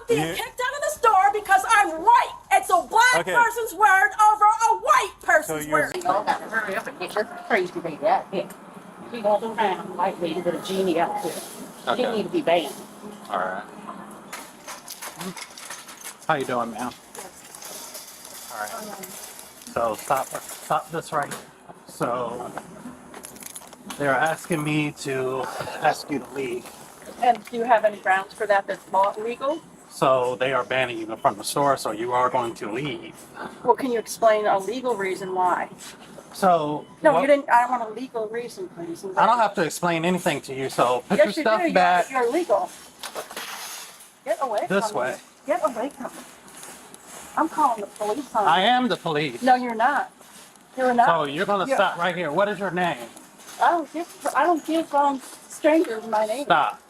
being kicked out of the store because I'm white. It's a black person's word over a white person's word. You all got to hurry up and get this crazy baby out here. She goes around white lady with a genie out here. She need to be banned. All right. How you doing, ma'am? All right. So stop this right here. So they're asking me to ask you to leave. And do you have any grounds for that that's legal? So they are banning you from the store, so you are going to leave. Well, can you explain a legal reason why? So No, you didn't. I want a legal reason, please. I don't have to explain anything to you, so put your stuff do. back. You're legal. Get away This from way. me. Get away from me. I'm calling the police on you. I am the police. No, you're not. You're not. So you're going to stop right here. What is your name? I don't give strangers my name. Stop.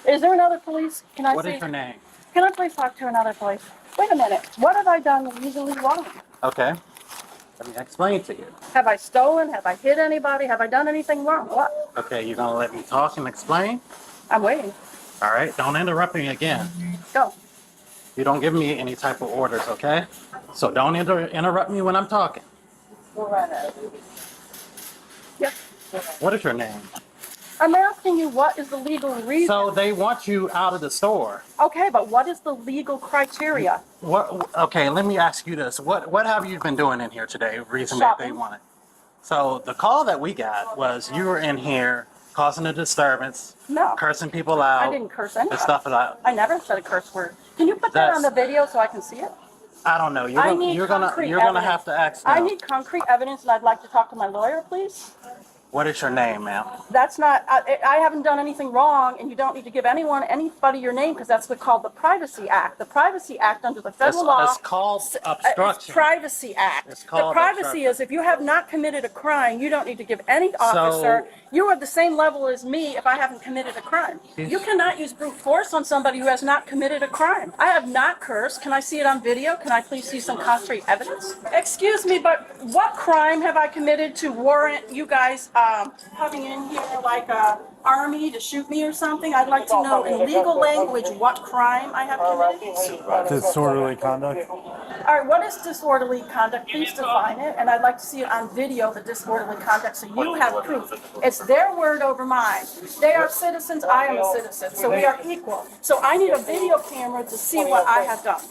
Is there another police? Can I What see? is your name? Can I please talk to another police? Wait a minute. What have I done legally wrong? Okay. Let me explain to you. Have I stolen? Have I hit anybody? Have I done anything wrong? What? Okay, you're going to let me talk and explain? I'm waiting. All right, don't interrupt me again. Go. You don't give me any type of orders, okay? So don't interrupt me when I'm talking. Go right ahead. Yep. What is your name? I'm asking you what is the legal reason. So they want you out of the store. Okay, but what is the legal criteria? What? Okay, let me ask you this. What have you been doing in here today? Reason that they Shopping. want it. So the call that we got was you were in here causing a disturbance, No. cursing people out, I didn't curse anybody. and stuff like that. I never said a curse word. Can you put that on the video so I can see it? I don't know. You're gonna concrete have to ask I them. need concrete evidence, and I'd like to talk to my lawyer, please. What is your name, ma'am? That's not. I haven't done anything wrong, and you don't need to give anybody your name because that's called the Privacy Act. The Privacy Act under the federal law. It's called obstruction. Privacy Act. It's called the privacy obstruction. is if you have not committed a crime, you don't need to give any officer. You are the same level as me if I haven't committed a crime. You cannot use brute force on somebody who has not committed a crime. I have not cursed. Can I see it on video? Can I please see some concrete evidence? Excuse me, but what crime have I committed to warrant you guys coming in here like a army to shoot me or something? I'd like to know in legal language what crime I have committed. Disorderly conduct. All right, what is disorderly conduct? Please define it, and I'd like to see it on video, the disorderly conduct, so you have proof. It's their word over mine. They are citizens, I am a citizen, so we are equal. So I need a video camera to see what I have done.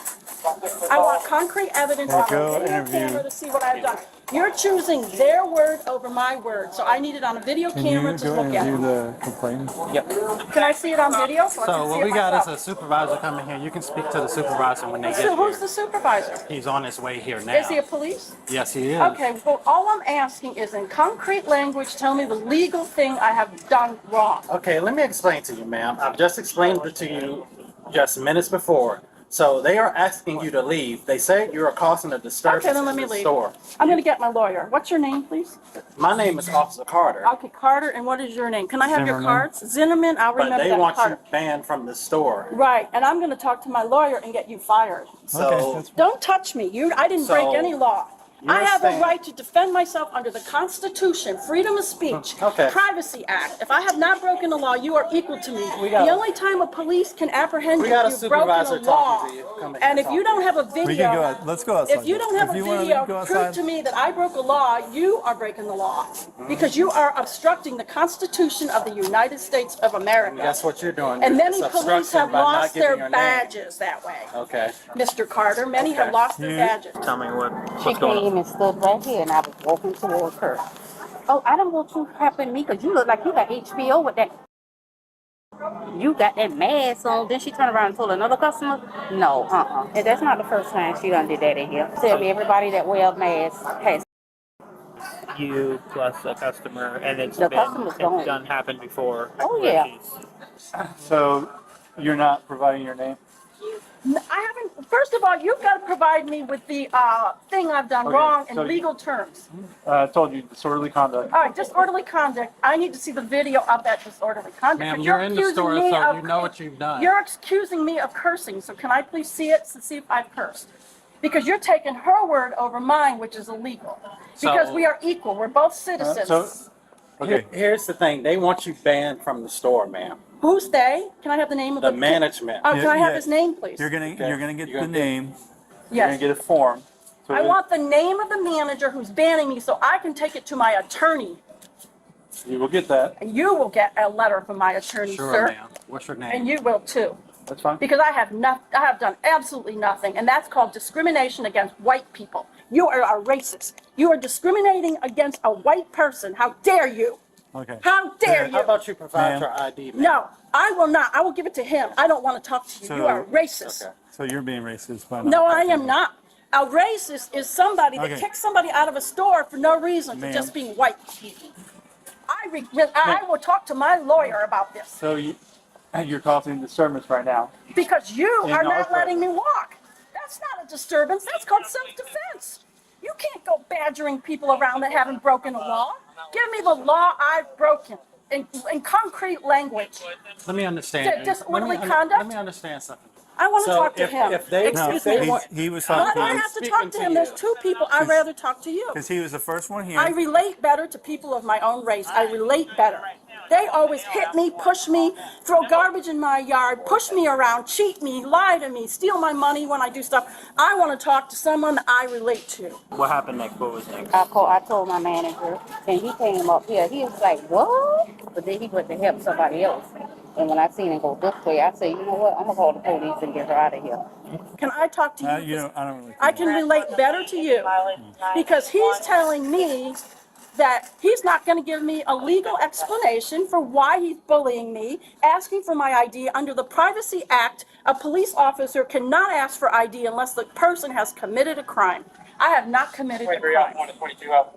I want concrete evidence on a video camera to see what I have done. You're choosing their word over my word, so I need it on a video camera to look at. Can you go interview the complainant? Yep. Can I see it on video? So I can So see what it we got is myself? a supervisor coming here. You can speak to the supervisor when they get So who's here. the supervisor? He's on his way here now. Is he a police? Yes, he is. Okay, well, all I'm asking is in concrete language, tell me the legal thing I have done wrong. Okay, let me explain to you, ma'am. I've just explained it to you just minutes before. So they are asking you to leave. They say you are causing a disturbance Okay, then let me in the leave. store. I'm going to get my lawyer. What's your name, please? My name is Officer Carter, Okay, Carter, and what is your name? Can I have your Zimmerman. cards? Zinnerman, I'll but remember they that. want Carter. you banned from the store. Right, and I'm going to talk to my lawyer and get you fired. So Don't touch me. I didn't break So, any law. I you're have a saying- right to defend myself under the Constitution, freedom of speech, Okay. Privacy Act. If I have not broken the law, you are equal to me. got- The only time a police can apprehend We you got a if you've broken supervisor a law. talking to you. Come in And here if you don't have a video, We can go out. Let's go outside. if you don't have a you wanna video go prove outside, to me that I broke a law, you are breaking the law because you are obstructing the Constitution of the United States of America. that's what you're doing. And You're many police obstructing have by not lost giving their your name. badges that way. Okay. Mr. Carter, many have lost their badges. Tell me She came and stood right here, and I was walking towards her. Oh, I don't want you helping me because you look like you got HBO with that. You got that mask on. Then she turned around and told another customer, no, And that's not the first time she done did that in here. Tell me everybody that wear masks has. You plus a customer, and it's The customer's gone. it's done happened before. Oh, where yeah. she's- so you're not providing your name? I haven't, first of all, you've got to provide me with the thing I've done Okay, wrong in so legal terms. I told you disorderly conduct. All right, disorderly conduct. I need to see the video of that disorderly conduct. Ma'am, but you're in the accusing store, me so of- you know what you've done. You're accusing me of cursing, so can I please see it to see if I've cursed? Because you're taking her word over mine, which is illegal. Because So- we are equal. We're both citizens. Okay. Here's the thing. They want you banned from the store, ma'am. Who's they? Can I have the name of The the management. Can I have Yeah. his name, please? You're gonna get You're the gonna name. You're gonna Yes. get a form. So I want the name of the manager who's banning me so I can take it to my attorney. you will get that. And you will get a letter from my attorney, Sure, sir. ma'am. What's your name? And you will too. That's fine. Because I have done absolutely nothing, and that's called discrimination against white people. You are a racist. You are discriminating against a white person. How dare you? Okay. How dare you? How about you provide Ma'am. your ID, ma'am? No, I will not. I will give it to him. I don't want to talk to you. So- You are a racist. Okay. So you're being racist by No, I am not. A racist is somebody that Okay. kicks somebody out of a store for no reason, for Ma'am. just being white. I will talk to my lawyer about this So you're causing disturbance right now. because you In are our not letting me walk. That's not a disturbance. That's called self-defense. You can't go badgering people around that haven't broken a law. Give me the law I've broken in concrete language. Let me understand. Disorderly let me conduct? Let me understand something. I want to So talk to him. if they- No, Excuse they me. want- he was Why talking do I I'm have to speaking talk to to him? you. There's two people. I'd rather talk to you. because he was the first one here. I relate better to people of my own race. I relate better. They always hit me, push me, throw garbage in my yard, push me around, cheat me, lie to me, steal my money when I do stuff. I want to talk to someone that I relate to. What happened next? What was next? I told my manager, and he came up here. He was like, "What?" But then he went to help somebody else. And when I seen him go this way, I said, "You know what? I'm gonna call the police and get her out of here." Can I talk to you? You know, I don't really. I can relate better to you because he's telling me that he's not going to give me a legal explanation for why he's bullying me, asking for my ID. Under the Privacy Act, a police officer cannot ask for ID unless the person has committed a crime. I have not committed a crime.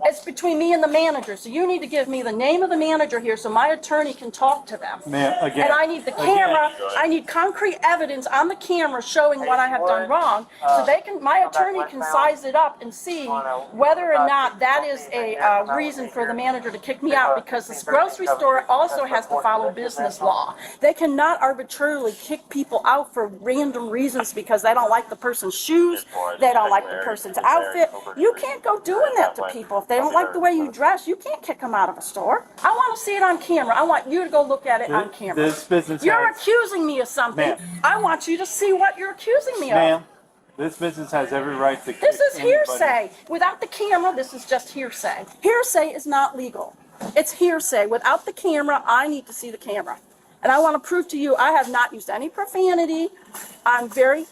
It's between me and the manager, so you need to give me the name of the manager here so my attorney can talk to them. Ma'am, again. And I need the camera, I need concrete evidence on the camera showing what I have done wrong, so my attorney can size it up and see whether or not that is a reason for the manager to kick me out, because this grocery store also has to follow business law. They cannot arbitrarily kick people out for random reasons because they don't like the person's shoes, they don't like the person's outfit. You can't go doing that to people. If they don't like the way you dress, you can't kick them out of a store. I want to see it on camera. I want you to go look at it on camera. This business You're has, accusing me of something. Ma'am. I want you to see what you're accusing me of. ma'am, this business has every right to. This is kick anybody. hearsay. Without the camera, this is just hearsay. Hearsay is not legal. It's hearsay. Without the camera, I need to see the camera. And I want to prove to you I have not used any profanity. I'm very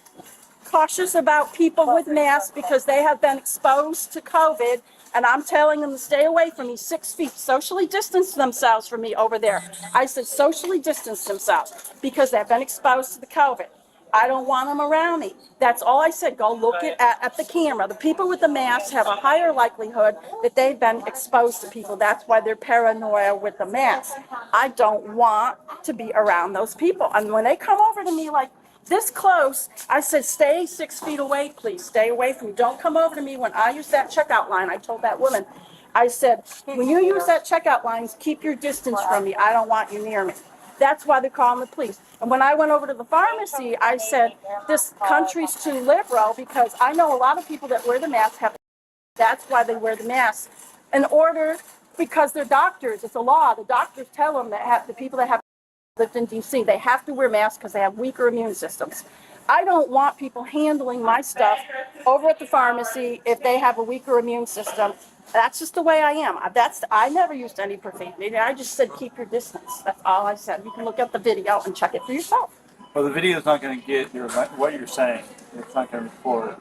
cautious about people with masks because they have been exposed to COVID, and I'm telling them to stay away from me 6 feet, socially distance themselves from me over there. I said socially distance themselves because they've been exposed to the COVID. I don't want them around me. That's all I said. Go look at the camera. The people with the masks have a higher likelihood that they've been exposed to people. That's why they're paranoia with the mask. I don't want to be around those people. And when they come over to me like this close, I said, stay 6 feet away, please. Stay away from me. Don't come over to me when I use that checkout line. I told that woman, I said, when you use that checkout line, keep your distance from me. I don't want you near me. That's why they're calling the police. And when I went over to the pharmacy, I said, this country's too liberal because I know a lot of people that wear the mask have, that's why they wear the mask. In order, because they're doctors, it's a law. The doctors tell them that the people that have lived in DC, they have to wear masks because they have weaker immune systems. I don't want people handling my stuff over at the pharmacy if they have a weaker immune system. That's just the way I am. I never used any profanity. I just said keep your distance. That's all I said. You can look at the video and check it for yourself. Well, the video is not going to get what you're saying. It's not going to record.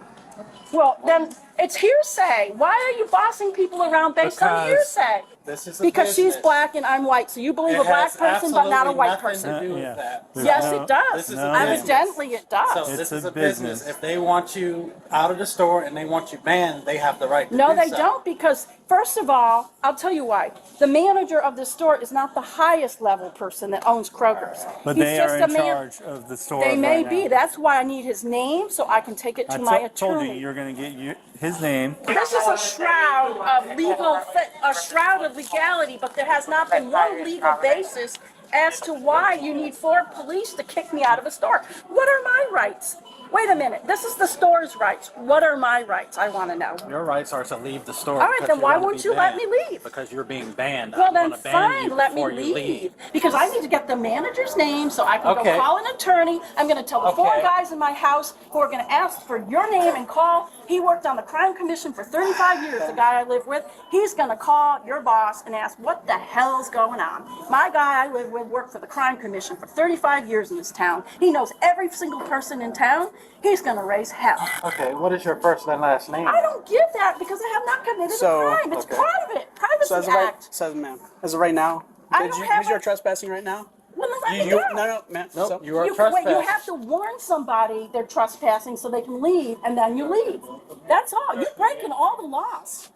Well, then it's hearsay. Why are you bossing people around based on Because hearsay? This is a Because she's business. black and I'm white, so you believe a It black has person but not a absolutely white nothing person. to do with Yeah. that. Yes, No, it does. this is a Evidently, it does. So It's this is a a business. business. If they want you out of the store and they want you banned, they have the right to No, do they so. don't, because first of all, I'll tell you why. The manager of the store is not the highest level person that owns Kroger's. But He's they just are a in man. charge of the store. They may right be. now. That's why I need his name so I can take it to my told you attorney. you're going to get his name. This is a shroud of a shroud of legality, but there has not been one legal basis as to why you need 4 police to kick me out of a store. What are my rights? Wait a minute. This is the store's rights. What are my rights? I want to know. Your rights are to leave the store. All right, because then you're why gonna won't be you let banned. me leave? Because you're being banned. Well, I'm then gonna ban you fine, let me before you leave. Because I need to get the manager's name so I can Okay. go call an attorney. I'm going to tell the 4 Okay. guys in my house who are going to ask for your name and call. He worked on the crime commission for 35 years, the guy I live with. He's going to call your boss and ask what the hell's going on. My guy I live with worked for the crime commission for 35 years in this town. He knows every single person in town. He's going to raise hell. Okay, what is your first and last name? I don't give that because I have not committed a crime. It's private. Privacy So as of right, Act. so ma'am, as of right now, I did don't you, have because you're a- trespassing right now? Well, then let me You, go. no, ma'am. Nope, so, you are You trespassing. have to warn somebody they're trespassing so they can leave, and then you leave. That's all. You're breaking all the laws.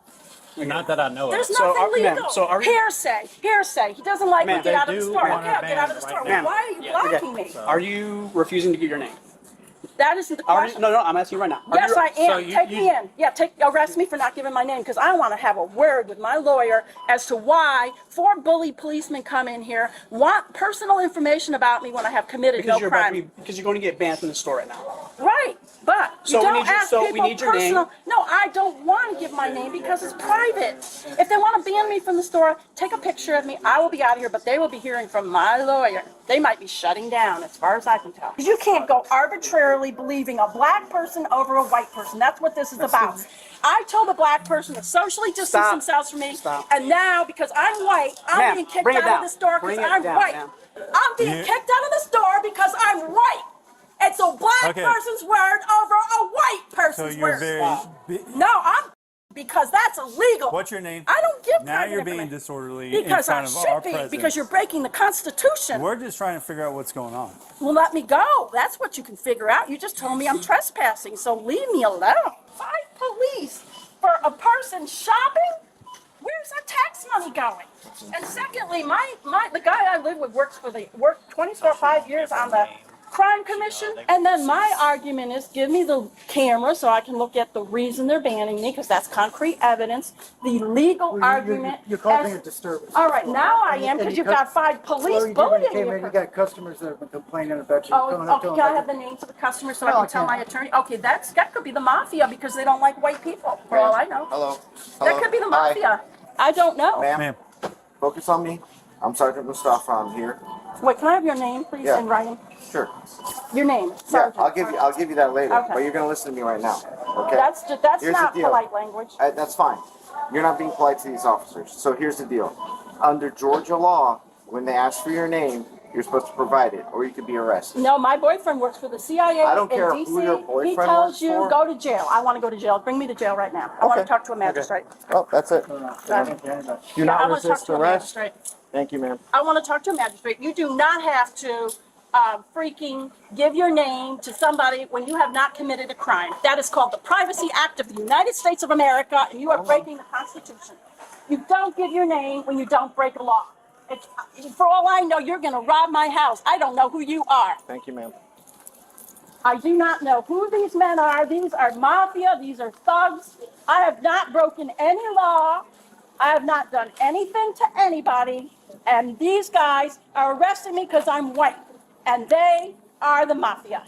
Not that I know There's of. So, nothing ma'am, legal. so are you- Hearsay. He doesn't like me. Ma'am, Get out of they the do store. want Okay, I'll to get out of the ban store. right Well, now. why are you Yeah. blocking me? Are you refusing to give your name? That isn't the Are you, question. no, I'm asking you right now. Are Yes, you, I am. So you- Take you- me in. Yeah, arrest me for not giving my name because I want to have a word with my lawyer as to why 4 bully policemen come in here, want personal information about me when I have committed because no you're about crime. to be, because you're going to get banned from the store right now. Right, but So you we don't need your- ask so we people need your name. personal. No, I don't want to give my name because it's private. If they want to ban me from the store, take a picture of me. I will be out of here, but they will be hearing from my lawyer. They might be shutting down, as far as I can tell. You can't go arbitrarily believing a black person over a white person. That's what this is about. I told a black person to socially distance Stop. themselves from me, Stop. and now because I'm white, I'm Ma'am, being kicked bring it out of down. the store Bring because it I'm down, white. ma'am. I'm being kicked out of the store because I'm white. It's a black Okay. person's word over a white So person's you're word. very. No, because that's illegal. What's your name? I don't give Now private you're being information. disorderly Because in I front of should our be, president. because you're breaking the Constitution. We're just trying to figure out what's going on. Well, let me go. That's what you can figure out. You just told me I'm trespassing, so leave me alone. 5 police for a person shopping? Where's our tax money going? And secondly, the guy I live with worked 25 years on the crime commission, and then my argument is give me the camera so I can look at the reason they're banning me, because that's concrete evidence. The legal argument. You're causing a disturbance. All right, now I am, because you've got 5 police bullying you. you. You got customers that have been complaining about you. Oh, coming up to okay, them can I like- have the names of the customers so I No, can I tell my can't. attorney? Okay, that could be the mafia because they don't like white people, for all I know. Hello. That could be the Hi. mafia. I don't know. Ma'am, Ma'am, focus on me. I'm Sergeant Mustafa. I'm here. Wait, can I have your name, please, Yeah. in writing? Sure. Your name, Yeah, Sergeant. I'll give you that later. Okay. But you're gonna listen to me right now. Okay. That's Here's not the deal. polite language. That's fine. You're not being polite to these officers. So here's the deal. Under Georgia law, when they ask for your name, you're supposed to provide it, or you could be arrested. No, my boyfriend works for the CIA I don't care in DC. who your He boyfriend tells works you, for. go to jail. I want to go to jail. Bring me to jail right now. I want to Okay. talk to a magistrate. Oh, that's it. No, Sorry. no, no, no. Do not I want to talk resist to a arrest. magistrate. Thank you, ma'am. I want to talk to a magistrate. You do not have to freaking give your name to somebody when you have not committed a crime. That is called the Privacy Act of the United States of America, and you are breaking the Constitution. You don't give your name when you don't break a law. It's, for all I know, you're going to rob my house. I don't know who you are. Thank you, ma'am. I do not know who these men are. These are mafia. These are thugs. I have not broken any law. I have not done anything to anybody. And these guys are arresting me because I'm white. And they are the mafia.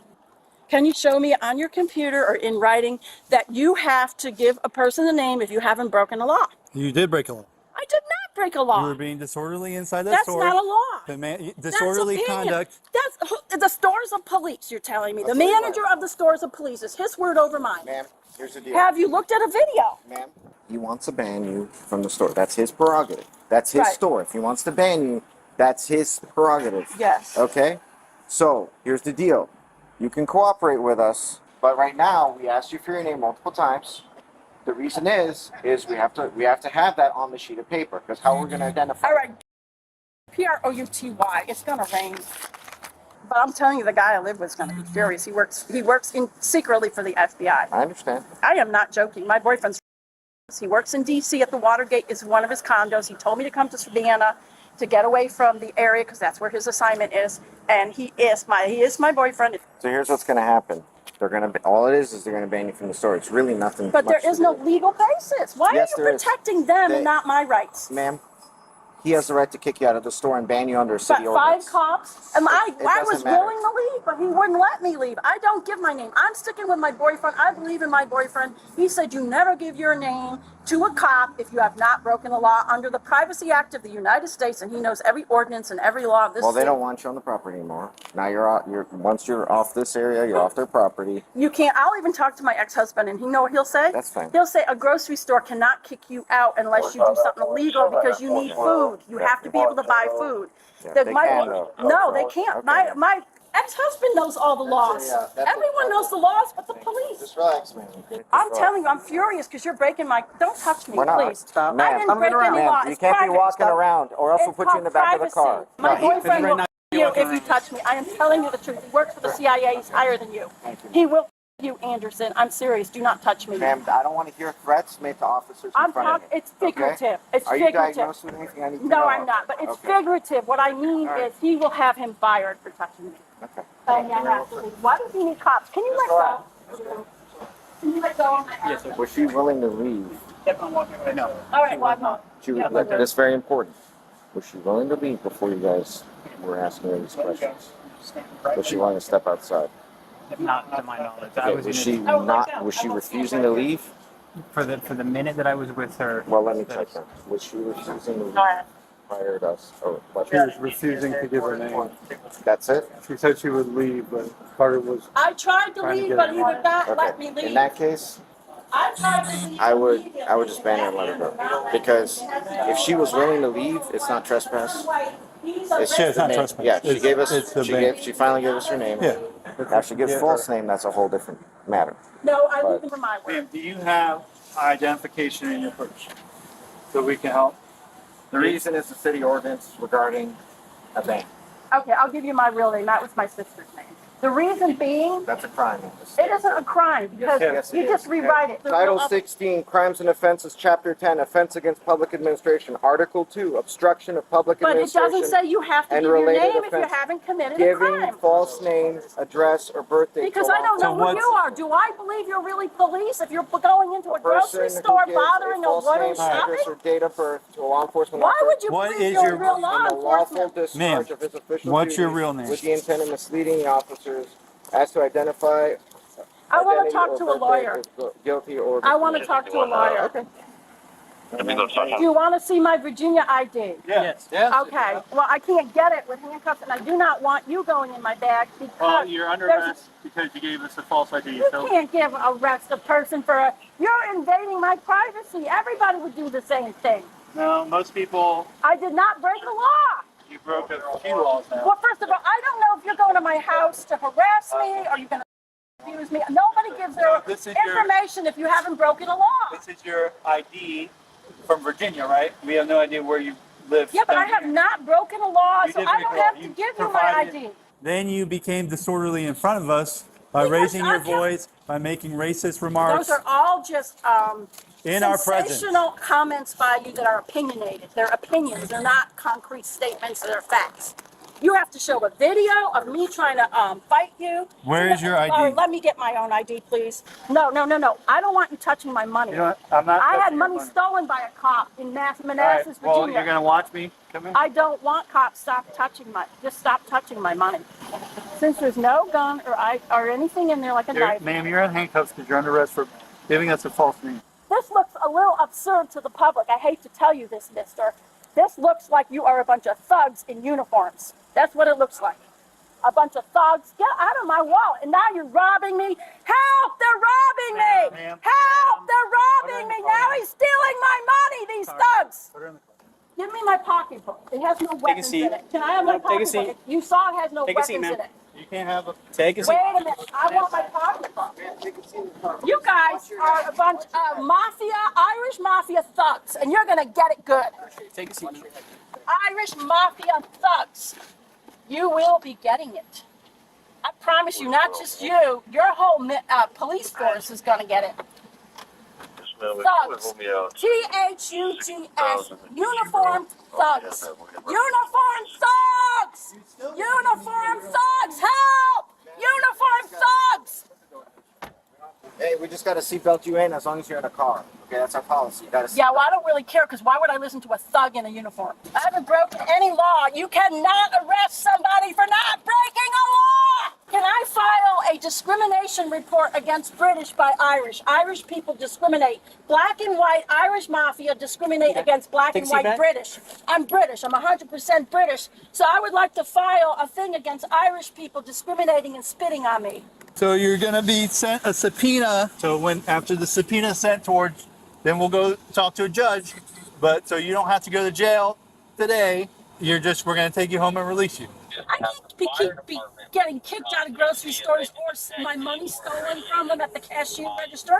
Can you show me on your computer or in writing that you have to give a person a name if you haven't broken a law? you did break a law. I did not break a You law. were being disorderly inside that That's store. not a law. Disorderly That's opinion. conduct. That's the stores of police, you're telling me. The I'll tell you manager what. of the stores of police is his word over mine. Ma'am, here's the deal. Have you looked at a video? Ma'am, he wants to ban you from the store. That's his prerogative. That's his Right. store. If he wants to ban you, that's his prerogative. Yes. Okay? So, here's the deal. You can cooperate with us, but right now we asked you for your name multiple times. The reason is we have to have that on the sheet of paper, because how we're going to identify. All right. Prouty. It's gonna rain. But I'm telling you, the guy I live with is gonna be furious. He works secretly for the FBI. I understand. I am not joking. My boyfriend's. He works in DC at the Watergate. Is one of his condos. He told me to come to Savannah to get away from the area because that's where his assignment is. And he is my boyfriend. So here's what's going to happen. They're going to all it is they're going to ban you from the store. It's really nothing. But there much to is no do. legal basis. Why Yes, are there you is. protecting them and not my rights? Ma'am, he has the right to kick you out of the store and ban you under a city But ordinance. 5 cops, and I doesn't was matter. willing to leave, but he wouldn't let me leave. I don't give my name. I'm sticking with my boyfriend. I believe in my boyfriend. He said you never give your name to a cop if you have not broken the law under the Privacy Act of the United States, and he knows every ordinance and every law of this Well, they state. don't want you on the property anymore. Now once you're off this area, you're off their property. You can't. I'll even talk to my ex-husband, and you know what he'll say? That's fine. He'll say a grocery store cannot kick you out unless you do something illegal because you need food. You have to be able to buy food. Yeah, The- they my- can, though. no, they can't. Okay. My ex-husband knows all the laws. Everyone knows the laws but the police. Just relax, man. I'm telling you, I'm furious because you're breaking my. Don't touch me, We're not. please. Stop. I Ma'am, didn't break any law. you It's can't be private. walking around, or else we'll It's put you in the back of the car. called privacy. My No, boyfriend right will now kill you're you walking if you around. touch me. I am telling you the truth. He works for the CIA. He's higher than you. He will kill you, Anderson. I'm serious. Do not touch me. Ma'am, I don't want to hear threats made to officers in I'm front of talking. you. It's figurative. It's Are you figurative. diagnosed with anything I need to know? No, I'm not. But it's Okay. figurative. What I mean is he will have him fired for touching me. Okay. And I have to leave. Why does he need cops? Can you let go? Can you let go of my Yes, sir. Was she willing to leave? Yep, I'm walking right now. All right, well, I'm not. That's very important. Was she willing to leave before you guys were asking her these questions? Was she willing to step outside? Not to my knowledge. I Okay, was was in she it not? Was she refusing to leave? for the minute that I was with her. Well, let me check that. Was she refusing to leave All right. prior to us? Or what? She was refusing to give her name. That's it? She said she would leave, but Carter was. I tried to Trying to leave, get but it. he would not let me Okay. In leave. that case, I tried to leave. I would just ban her and let her go. Because if she was willing to leave, it's not trespass. It's Yeah, it's not the name. trespass. Yeah, she It's- gave us. it's the She ban. finally gave us her name. Yeah. Now she gives Yeah, false her. name. That's a whole different matter. No, I leave him for my work. Ma'am, do you have identification in your purse so we can help? The reason is the city ordinance regarding a ban. Okay, I'll give you my real name. That was my sister's name. The reason being, That's a crime. in this it state. isn't a crime because Yes, it you is. just rewrite it. Title 16, Crimes and Offenses, Chapter 10, Offense Against Public Administration, Article 2, Obstruction of Public But it Administration. doesn't say you have to and give your related name if you offenses. haven't committed a Giving crime. false name, address, or birthday. Because to I don't know law who you are. Do I believe you're really police if you're going into a person grocery who store gives bothering a false woman name, address, shopping? or date of birth to a law enforcement Why officer would you What believe is you're your- a real law in the lawful enforcement? discharge of his official what's your duties real name? with the intent of misleading the officers as to identify I want identity to talk or to a birthday lawyer. as guilty or I want to talk to a lawyer. Okay. Do you want to see my Virginia ID? Yes. Okay. Well, I can't get it with handcuffs, and I do not want you going in my bag Well, because you're under there's- arrest because you gave us a false ID. you So can't give arrest a person for a. You're invading my privacy. Everybody would do the same thing. no, most people, I did not break a law. you broke a few laws now. Well, first of all, I don't know if you're going to my house to harass me or you're going to abuse me. Nobody gives their This is your- information if you haven't broken a law. This is your ID from Virginia, right? We have no idea where you live. Yeah, but I down have here. not broken a law, You so did I break don't a law. have to You give you my provided- ID. Then you became disorderly in front of us by Because raising your I can't- voice, by making racist remarks Those are all just in our presence. sensational comments by you that are opinionated. They're opinions. They're not concrete statements. They're facts. You have to show a video of me trying to fight you. Where is your ID? Or let me get my own ID, please. No. I don't want you touching my money. You know what? I'm not. I had touching your money stolen by a cop in All right. Manassas, Well, Virginia. you're gonna watch me. Come in. I don't want cops just stop touching my money. Since there's no gun or anything in there like a knife. Ma'am, you're in handcuffs because you're under arrest for giving us a false name. This looks a little absurd to the public. I hate to tell you this, mister. This looks like you are a bunch of thugs in uniforms. That's what it looks like. A bunch of thugs. Get out of my wallet. And now you're robbing me. Help! They're robbing me! Ma'am, Help! ma'am. They're robbing me! Now he's stealing my money, these thugs! Put her in the car. Give me my pocketbook. It has no weapons seat. in it. Can I have my Take a pocketbook? seat. You saw it has no Take a seat, weapons in ma'am. it. You can't have a. Take a seat. Wait a minute. I want my pocketbook. You guys are a bunch of Irish mafia thugs, and you're going to get it good. Take a seat. Irish mafia thugs. You will be getting it. I promise you, not just you, your whole police force is going to get it. Thugs. Thugs. Uniformed thugs. Uniformed thugs. Uniformed thugs. Help! Uniformed thugs. Hey, we just gotta seatbelt you in as long as you're in a car. Okay, that's our policy. You gotta. Yeah, well, I don't really care because why would I listen to a thug in a uniform? I haven't broken any law. You cannot arrest somebody for not breaking a law. Can I file a discrimination report against British by Irish? Irish people discriminate. Black and white Irish mafia discriminate against black and white British. I'm British. I'm 100% British. So I would like to file a thing against Irish people discriminating and spitting on me. So you're gonna be sent a subpoena. So when after the subpoena is sent towards, then we'll go talk to a judge. But so you don't have to go to jail today. We're gonna take you home and release you. I can't be getting kicked out of grocery stores or my money stolen from them at the cashier register.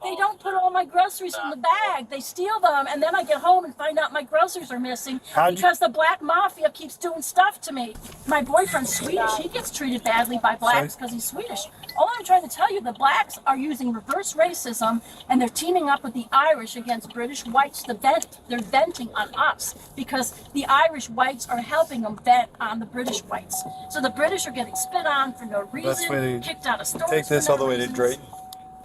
They don't put all my groceries in the bag. They steal them, and then I get home and find out my groceries are missing because the black mafia keeps doing stuff to me. My boyfriend's Swedish. He gets treated badly by blacks because he's Swedish. All I'm trying to tell you, the blacks are using reverse racism, and they're teaming up with the Irish against British whites. They're venting on us because the Irish whites are helping them vent on the British whites. So the British are getting spit on for no reason, kicked out of stores. Take this all the way to Drayton.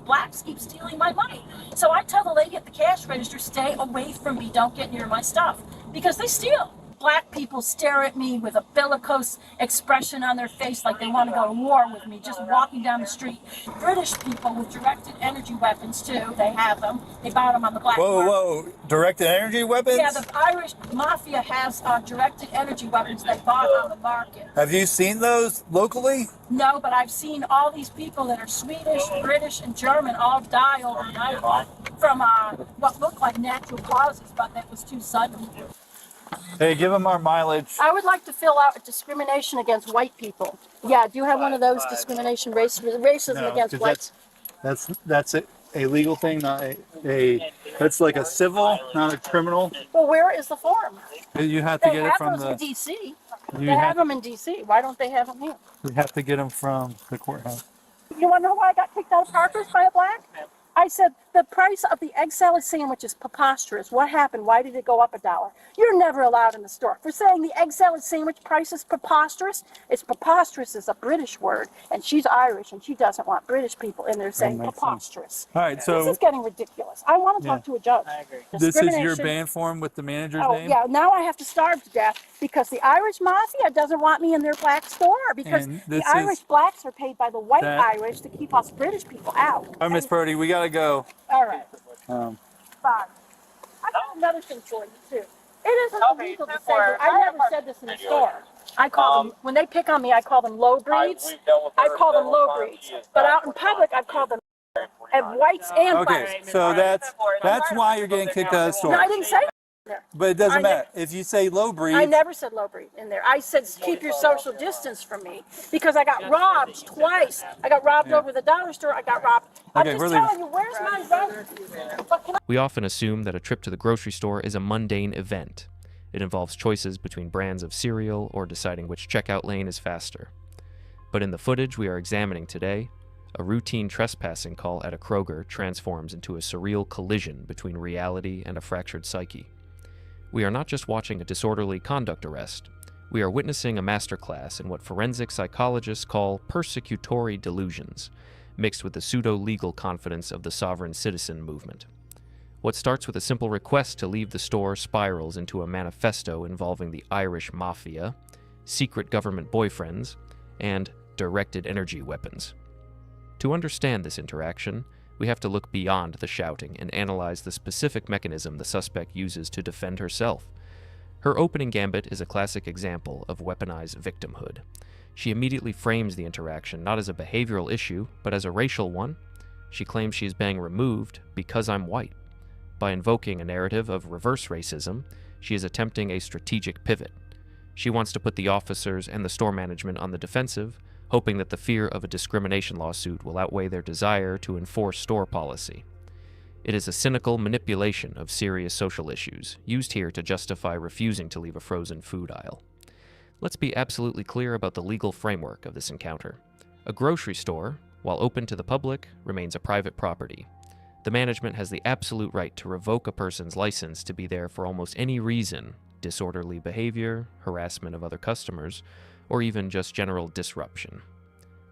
Blacks keep stealing my money. So I tell the lady at the cash register, stay away from me, don't get near my stuff, because they steal. Black people stare at me with a bellicose expression on their face like they want to go to war with me just walking down the street. British people with directed energy weapons too, they have them. They bought them on the black market. Whoa. Directed energy weapons? Yeah, the Irish mafia has directed energy weapons they bought on the market. Have you seen those locally? No, but I've seen all these people that are Swedish, British, and German all die overnight from what looked like natural causes, but that was too sudden. Hey, give them our mileage. I would like to fill out a discrimination against white people. Yeah, do you have one of those discrimination racism No, against 'cause whites? that's a legal thing, not that's like a civil, not a criminal. Well, where is the form? You have to They get it have from those in the. D.C. You They have have, them in D.C. Why don't they have them here? you have to get them from the courthouse. You want to know why I got kicked out of Parker's by a black? I said, the price of the egg salad sandwich is preposterous. What happened? Why did it go up $1? You're never allowed in the store. For saying the egg salad sandwich price is preposterous, it's preposterous is a British word, and she's Irish, and she doesn't want British people in there saying makes preposterous. All right, This so is getting ridiculous. I want to talk to a judge. this is your Discrimination- band form with the manager's Oh, name? yeah, now I have to starve to death because the Irish mafia doesn't want me in their black store because And the this Irish is blacks are paid by the white that- Irish to keep us British people out. All right, Miss Purdy, we gotta go. All right, Um, fine. I got another thing for you, too. It isn't illegal to say that. I never said this in the store. I call them, when they pick on me, I call them low breeds. I call them low breeds. But out in public, I call them whites and blacks. okay, so that's why you're getting kicked out of the store. No, I didn't say that there. But it doesn't I matter. If you say low breed, I never said low breed in there. I said keep your social distance from me because I got robbed twice. I got robbed over the dollar store. I got robbed. Okay, I'm we're just leaving. telling you, where's my rent? But can I We often assume that a trip to the grocery store is a mundane event. It involves choices between brands of cereal or deciding which checkout lane is faster. But in the footage we are examining today, a routine trespassing call at a Kroger transforms into a surreal collision between reality and a fractured psyche. We are not just watching a disorderly conduct arrest, we are witnessing a masterclass in what forensic psychologists call persecutory delusions, mixed with the pseudo-legal confidence of the sovereign citizen movement. What starts with a simple request to leave the store spirals into a manifesto involving the Irish mafia, secret government boyfriends, and directed energy weapons. To understand this interaction, we have to look beyond the shouting and analyze the specific mechanism the suspect uses to defend herself. Her opening gambit is a classic example of weaponized victimhood. She immediately frames the interaction not as a behavioral issue, but as a racial one. She claims she is being removed because I'm white. By invoking a narrative of reverse racism, she is attempting a strategic pivot. She wants to put the officers and the store management on the defensive, hoping that the fear of a discrimination lawsuit will outweigh their desire to enforce store policy. It is a cynical manipulation of serious social issues, used here to justify refusing to leave a frozen food aisle. Let's be absolutely clear about the legal framework of this encounter. A grocery store, while open to the public, remains a private property. The management has the absolute right to revoke a person's license to be there for almost any reason, disorderly behavior, harassment of other customers, or even just general disruption.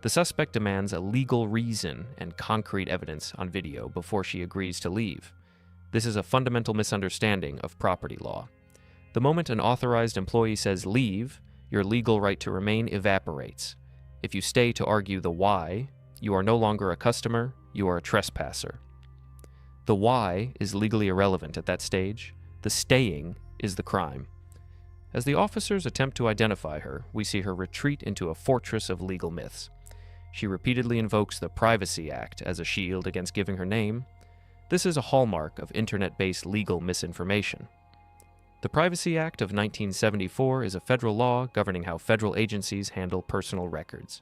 The suspect demands a legal reason and concrete evidence on video before she agrees to leave. This is a fundamental misunderstanding of property law. The moment an authorized employee says leave, your legal right to remain evaporates. If you stay to argue the why, you are no longer a customer, you are a trespasser. The why is legally irrelevant at that stage. The staying is the crime. As the officers attempt to identify her, we see her retreat into a fortress of legal myths. She repeatedly invokes the Privacy Act as a shield against giving her name. This is a hallmark of internet-based legal misinformation. The Privacy Act of 1974 is a federal law governing how federal agencies handle personal records.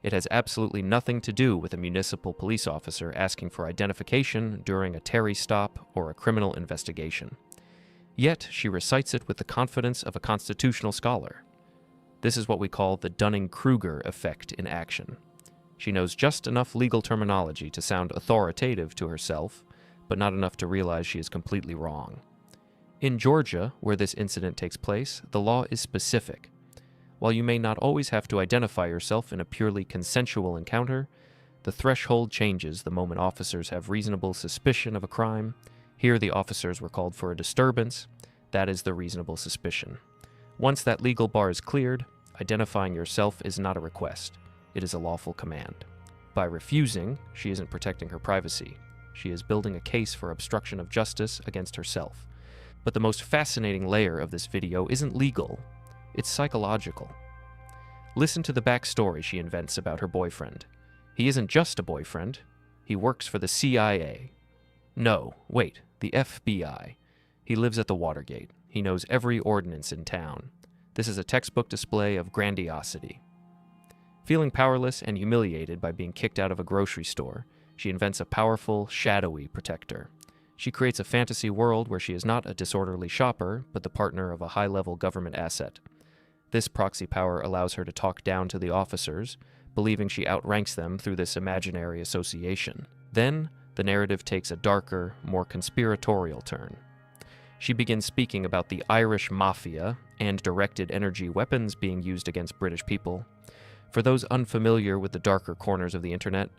It has absolutely nothing to do with a municipal police officer asking for identification during a Terry stop or a criminal investigation. Yet, she recites it with the confidence of a constitutional scholar. This is what we call the Dunning-Kruger effect in action. She knows just enough legal terminology to sound authoritative to herself, but not enough to realize she is completely wrong. In Georgia, where this incident takes place, the law is specific. While you may not always have to identify yourself in a purely consensual encounter, the threshold changes the moment officers have reasonable suspicion of a crime. Here the officers were called for a disturbance. That is the reasonable suspicion. Once that legal bar is cleared, identifying yourself is not a request. It is a lawful command. By refusing, she isn't protecting her privacy. She is building a case for obstruction of justice against herself. But the most fascinating layer of this video isn't legal, it's psychological. Listen to the backstory she invents about her boyfriend. He isn't just a boyfriend, he works for the CIA. No, wait, the FBI. He lives at the Watergate. He knows every ordinance in town. This is a textbook display of grandiosity. Feeling powerless and humiliated by being kicked out of a grocery store, she invents a powerful, shadowy protector. She creates a fantasy world where she is not a disorderly shopper, but the partner of a high-level government asset. This proxy power allows her to talk down to the officers, believing she outranks them through this imaginary association. Then, the narrative takes a darker, more conspiratorial turn. She begins speaking about the Irish mafia and directed energy weapons being used against British people. For those unfamiliar with the darker corners of the internet,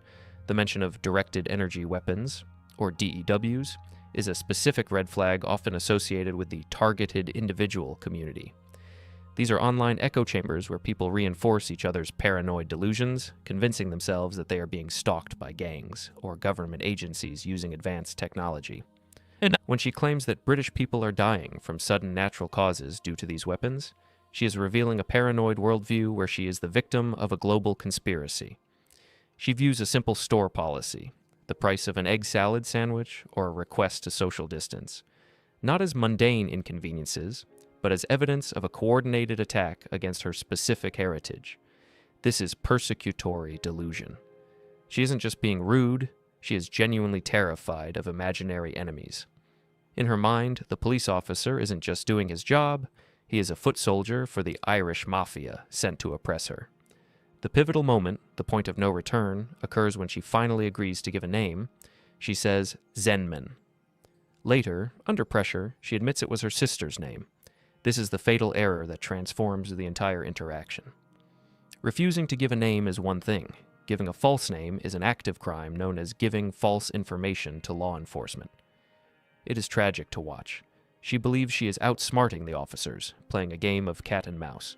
the mention of directed energy weapons, or DEWs, is a specific red flag often associated with the targeted individual community. These are online echo chambers where people reinforce each other's paranoid delusions, convincing themselves that they are being stalked by gangs or government agencies using advanced technology. And when she claims that British people are dying from sudden natural causes due to these weapons, she is revealing a paranoid worldview where she is the victim of a global conspiracy. She views a simple store policy, the price of an egg salad sandwich or a request to social distance, not as mundane inconveniences, but as evidence of a coordinated attack against her specific heritage. This is persecutory delusion. She isn't just being rude, she is genuinely terrified of imaginary enemies. In her mind, the police officer isn't just doing his job, he is a foot soldier for the Irish mafia sent to oppress her. The pivotal moment, the point of no return, occurs when she finally agrees to give a name. She says Zenman. Later, under pressure, she admits it was her sister's name. This is the fatal error that transforms the entire interaction. Refusing to give a name is one thing. Giving a false name is an active crime known as giving false information to law enforcement. It is tragic to watch. She believes she is outsmarting the officers, playing a game of cat and mouse.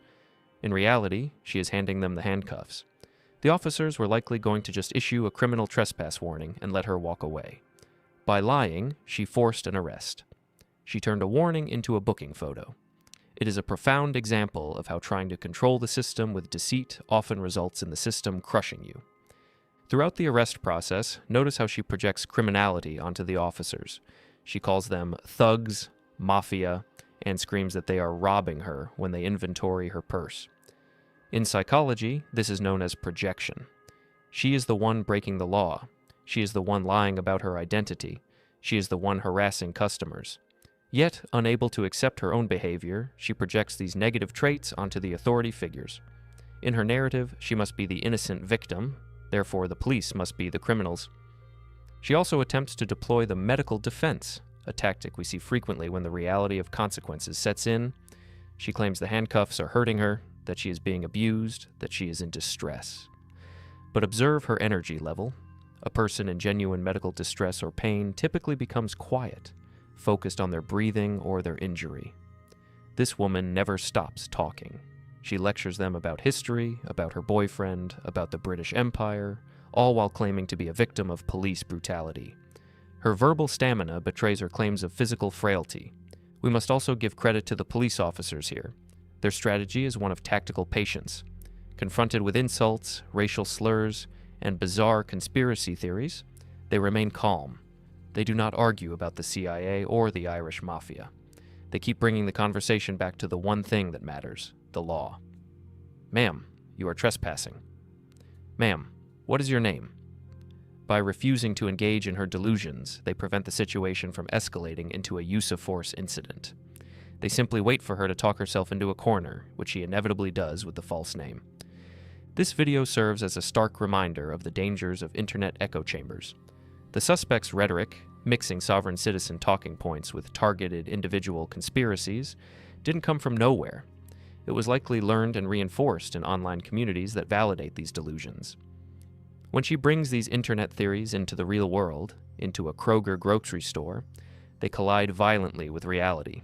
In reality, she is handing them the handcuffs. The officers were likely going to just issue a criminal trespass warning and let her walk away. By lying, she forced an arrest. She turned a warning into a booking photo. It is a profound example of how trying to control the system with deceit often results in the system crushing you. Throughout the arrest process, notice how she projects criminality onto the officers. She calls them thugs, mafia, and screams that they are robbing her when they inventory her purse. In psychology, this is known as projection. She is the one breaking the law. She is the one lying about her identity. She is the one harassing customers. Yet, unable to accept her own behavior, she projects these negative traits onto the authority figures. In her narrative, she must be the innocent victim, therefore the police must be the criminals. She also attempts to deploy the medical defense, a tactic we see frequently when the reality of consequences sets in. She claims the handcuffs are hurting her, that she is being abused, that she is in distress. But observe her energy level. A person in genuine medical distress or pain typically becomes quiet, focused on their breathing or their injury. This woman never stops talking. She lectures them about history, about her boyfriend, about the British Empire, all while claiming to be a victim of police brutality. Her verbal stamina betrays her claims of physical frailty. We must also give credit to the police officers here. Their strategy is one of tactical patience. Confronted with insults, racial slurs, and bizarre conspiracy theories, they remain calm. They do not argue about the CIA or the Irish Mafia. They keep bringing the conversation back to the one thing that matters, the law. Ma'am, you are trespassing. Ma'am, what is your name? By refusing to engage in her delusions, they prevent the situation from escalating into a use-of-force incident. They simply wait for her to talk herself into a corner, which she inevitably does with the false name. This video serves as a stark reminder of the dangers of internet echo chambers. The suspect's rhetoric, mixing sovereign citizen talking points with targeted individual conspiracies, didn't come from nowhere. It was likely learned and reinforced in online communities that validate these delusions. When she brings these internet theories into the real world, into a Kroger grocery store, they collide violently with reality.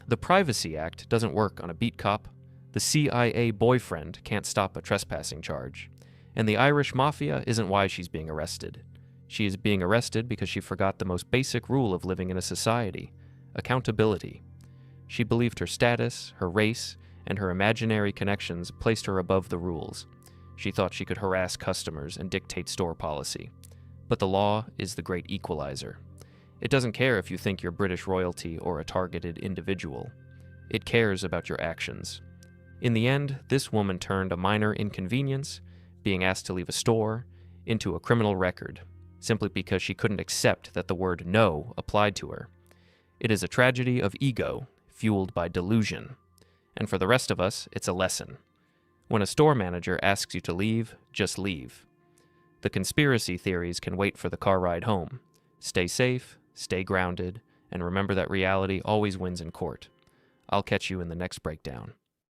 The Privacy Act doesn't work on a beat cop, the CIA boyfriend can't stop a trespassing charge, and the Irish Mafia isn't why she's being arrested. She is being arrested because she forgot the most basic rule of living in a society: accountability. She believed her status, her race, and her imaginary connections placed her above the rules. She thought she could harass customers and dictate store policy. But the law is the great equalizer. It doesn't care if you think you're British royalty or a targeted individual. It cares about your actions. In the end, this woman turned a minor inconvenience, being asked to leave a store, into a criminal record, simply because she couldn't accept that the word no applied to her. It is a tragedy of ego, fueled by delusion. And for the rest of us, it's a lesson. When a store manager asks you to leave, just leave. The conspiracy theories can wait for the car ride home. Stay safe, stay grounded, and remember that reality always wins in court. I'll catch you in the next breakdown.